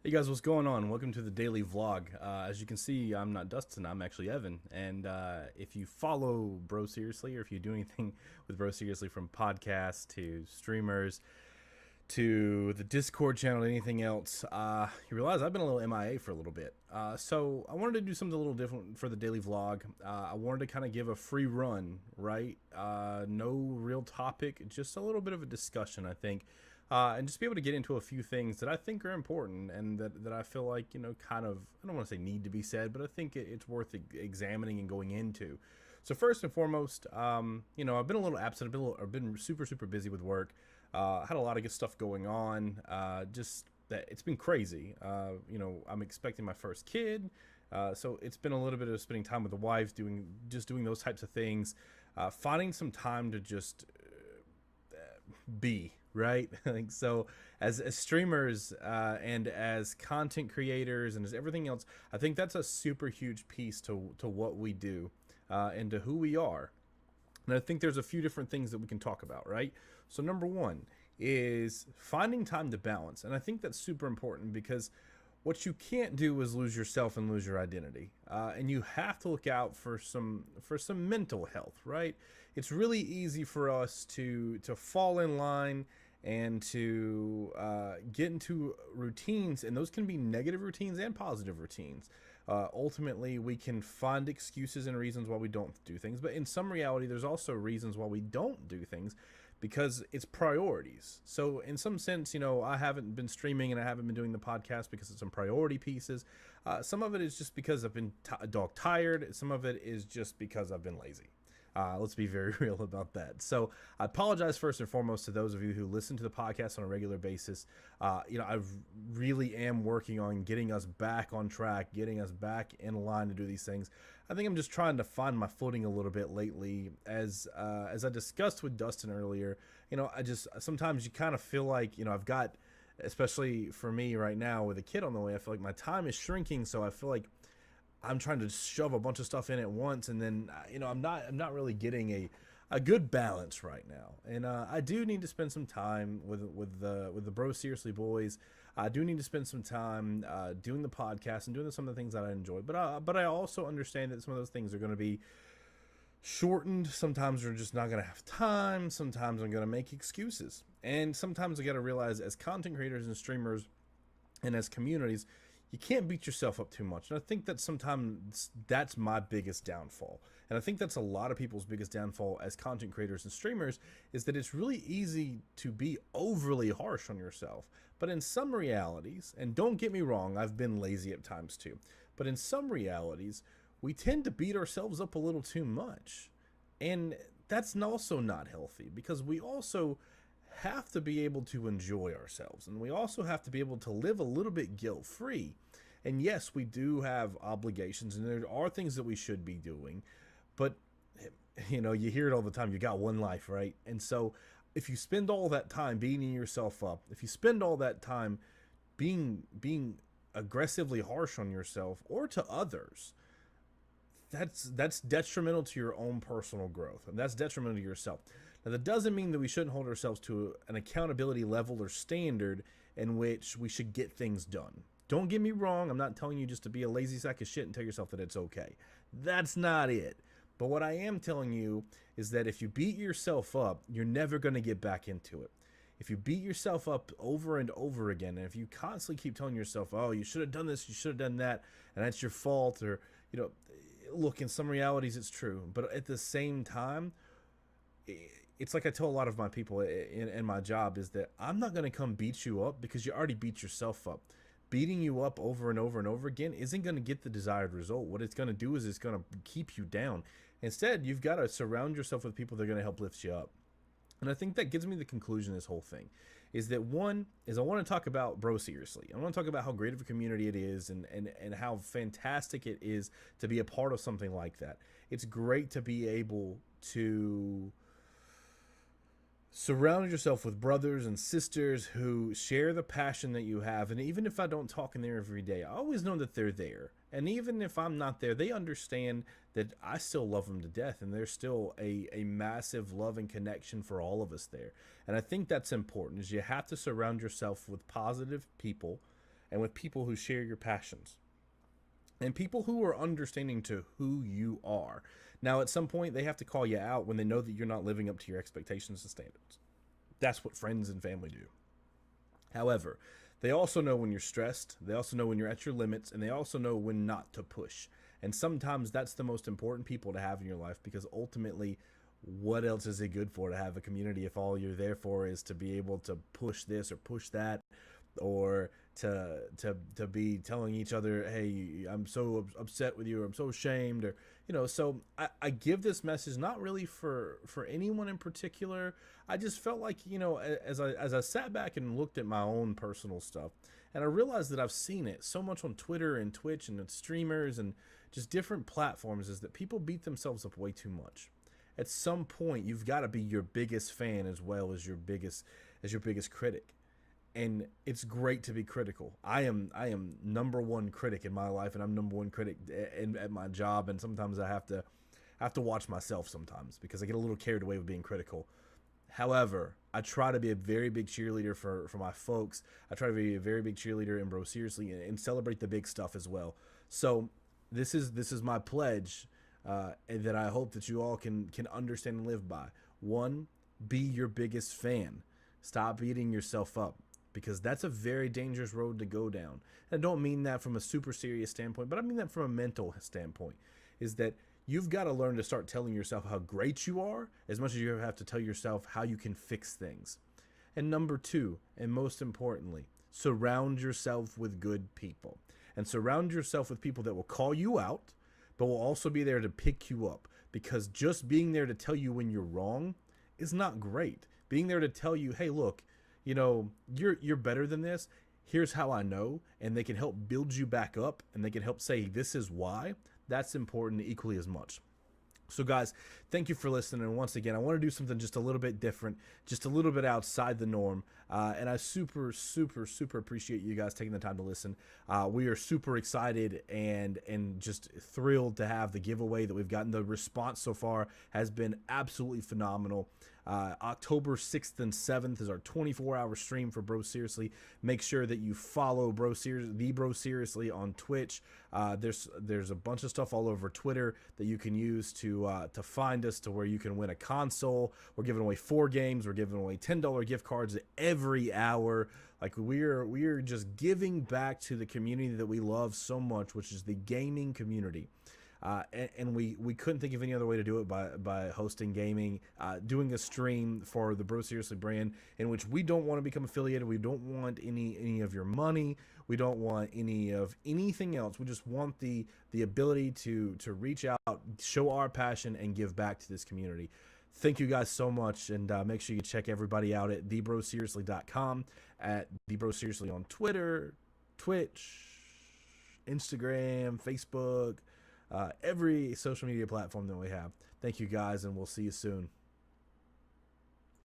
Hey guys, what's going on? Welcome to the daily vlog. As you can see, I'm not Dustin, I'm actually Evan. And if you follow Bro Seriously, or if you do anything with Bro Seriously, from podcasts to streamers to the Discord channel, anything else, you realize I've been a little MIA for a little bit. So I wanted to do something a little different for the daily vlog. I wanted to kind of give a free run, right? No real topic, just a little bit of a discussion, I think. And just be able to get into a few things that I think are important and that I feel like, kind of, I don't want to say need to be said, but I think it's worth examining and going into. So first and foremost, I've been a little absent. I've been super, super busy with work. Had a lot of good stuff going on. Just that it's been crazy. I'm expecting my first kid. So it's been a little bit of spending time with the wife, doing those types of things, finding some time to just be right. Like, so as streamers and as content creators and as everything else, I think that's a super huge piece to what we do and to who we are. And I think there's a few different things that we can talk about, right? So number one is finding time to balance, and I think that's super important because what you can't do is lose yourself and lose your identity, and you have to look out for some mental health, right? It's really easy for us to fall in line and to get into routines, and those can be negative routines and positive routines. Ultimately, we can find excuses and reasons why we don't do things, but in some reality, there's also reasons why we don't do things because it's priorities. So in some sense, I haven't been streaming and I haven't been doing the podcast because of some priority pieces. Some of it is just because I've been dog tired. Some of it is just because I've been lazy. Let's be very real about that. So I apologize first and foremost to those of you who listen to the podcast on a regular basis. I really am working on getting us back on track, getting us back in line to do these things. I think I'm just trying to find my footing a little bit lately. As I discussed with Dustin earlier, I just sometimes you kind of feel like, I've got, especially for me right now with a kid on the way, I feel like my time is shrinking. So I feel like I'm trying to shove a bunch of stuff in at once, and then I'm not really getting a good balance right now. And I do need to spend some time with the Bro Seriously boys. I do need to spend some time doing the podcast and doing some of the things that I enjoy. But I also understand that some of those things are going to be shortened. Sometimes we're just not going to have time. Sometimes I'm going to make excuses, and sometimes I got to realize, as content creators and streamers and as communities, you can't beat yourself up too much. And I think that sometimes that's my biggest downfall. And I think that's a lot of people's biggest downfall as content creators and streamers, is that it's really easy to be overly harsh on yourself. But in some realities, and don't get me wrong, I've been lazy at times too, but in some realities, we tend to beat ourselves up a little too much. And that's also not healthy, because we also have to be able to enjoy ourselves, and we also have to be able to live a little bit guilt free. And yes, we do have obligations, and there are things that we should be doing, but you hear it all the time, you got one life, right? And so if you spend all that time beating yourself up, if you spend all that time being aggressively harsh on yourself or to others, that's detrimental to your own personal growth, and that's detrimental to yourself. Now, that doesn't mean that we shouldn't hold ourselves to an accountability level or standard in which we should get things done. Don't get me wrong, I'm not telling you just to be a lazy sack of shit and tell yourself that it's okay. That's not it. But what I am telling you is that if you beat yourself up, you're never going to get back into it. If you beat yourself up over and over again, and if you constantly keep telling yourself, oh, you should have done this, you should have done that, and that's your fault, or, look, in some realities it's true. But at the same time, it's like I tell a lot of my people in my job, is that I'm not going to come beat you up because you already beat yourself up. Beating you up over and over and over again isn't going to get the desired result. What it's going to do is it's going to keep you down. Instead, you've got to surround yourself with people that are going to help lift you up. And I think that gives me the conclusion of this whole thing, is that one is I want to talk about Bro Seriously. I want to talk about how great of a community it is, and how fantastic it is to be a part of something like that. It's great to be able to surround yourself with brothers and sisters who share the passion that you have. And even if I don't talk in there every day, I always know that they're there. And even if I'm not there, they understand that I still love them to death, and there's still a massive love and connection for all of us there. And I think that's important, is you have to surround yourself with positive people, and with people who share your passions and people who are understanding to who you are. Now, at some point, they have to call you out when they know that you're not living up to your expectations and standards. That's what friends and family do. However, they also know when you're stressed, they also know when you're at your limits, and they also know when not to push. And sometimes that's the most important people to have in your life, because ultimately, what else is it good for to have a community if all you're there for is to be able to push this or push that, or to be telling each other, hey, I'm so upset with you, or I'm so ashamed, or so I give this message not really for anyone in particular. I just felt like, as I sat back and looked at my own personal stuff, and I realized that I've seen it so much on Twitter and Twitch and streamers and just different platforms, is that people beat themselves up way too much. At some point, you've got to be your biggest fan as well as your biggest critic. And it's great to be critical. I am number one critic in my life, and I'm number one critic at my job. And sometimes I have to watch myself sometimes, because I get a little carried away with being critical. However, I try to be a very big cheerleader for my folks. I try to be a very big cheerleader in Bro Seriously, and celebrate the big stuff as well. So this is my pledge, and that I hope that you all can understand and live by. One, be your biggest fan. Stop beating yourself up, because that's a very dangerous road to go down. And I don't mean that from a super serious standpoint, but I mean that from a mental standpoint, is that you've got to learn to start telling yourself how great you are as much as you have to tell yourself how you can fix things. And number two, and most importantly, surround yourself with good people. And surround yourself with people that will call you out, but will also be there to pick you up. Because just being there to tell you when you're wrong is not great. Being there to tell you, hey, look, you're better than this. Here's how I know. And they can help build you back up, and they can help say, this is why. That's important equally as much. So guys, thank you for listening. And once again, I want to do something just a little bit different, just a little bit outside the norm. And I super appreciate you guys taking the time to listen. We are super excited and just thrilled to have the giveaway that we've gotten. The response so far has been absolutely phenomenal. October 6th and 7th is our 24-hour stream for Bro Seriously. Make sure that you follow Bro Seriously on Twitch. There's a bunch of stuff all over Twitter that you can use to find us, to where you can win a console. We're giving away 4 games. We're giving away $10 gift cards every hour. Like, we're just giving back to the community that we love so much, which is the gaming community. And we couldn't think of any other way to do it by hosting gaming, doing a stream for the Bro Seriously brand, in which we don't want to become affiliated. We don't want any of your money. We don't want any of anything else. We just want the ability to reach out, show our passion, and give back to this community. Thank you guys so much, and make sure you check everybody out at TheBroSeriously.com, at TheBroSeriously on Twitter, Twitch, Instagram, Facebook, every social media platform that we have. Thank you guys, and we'll see you soon.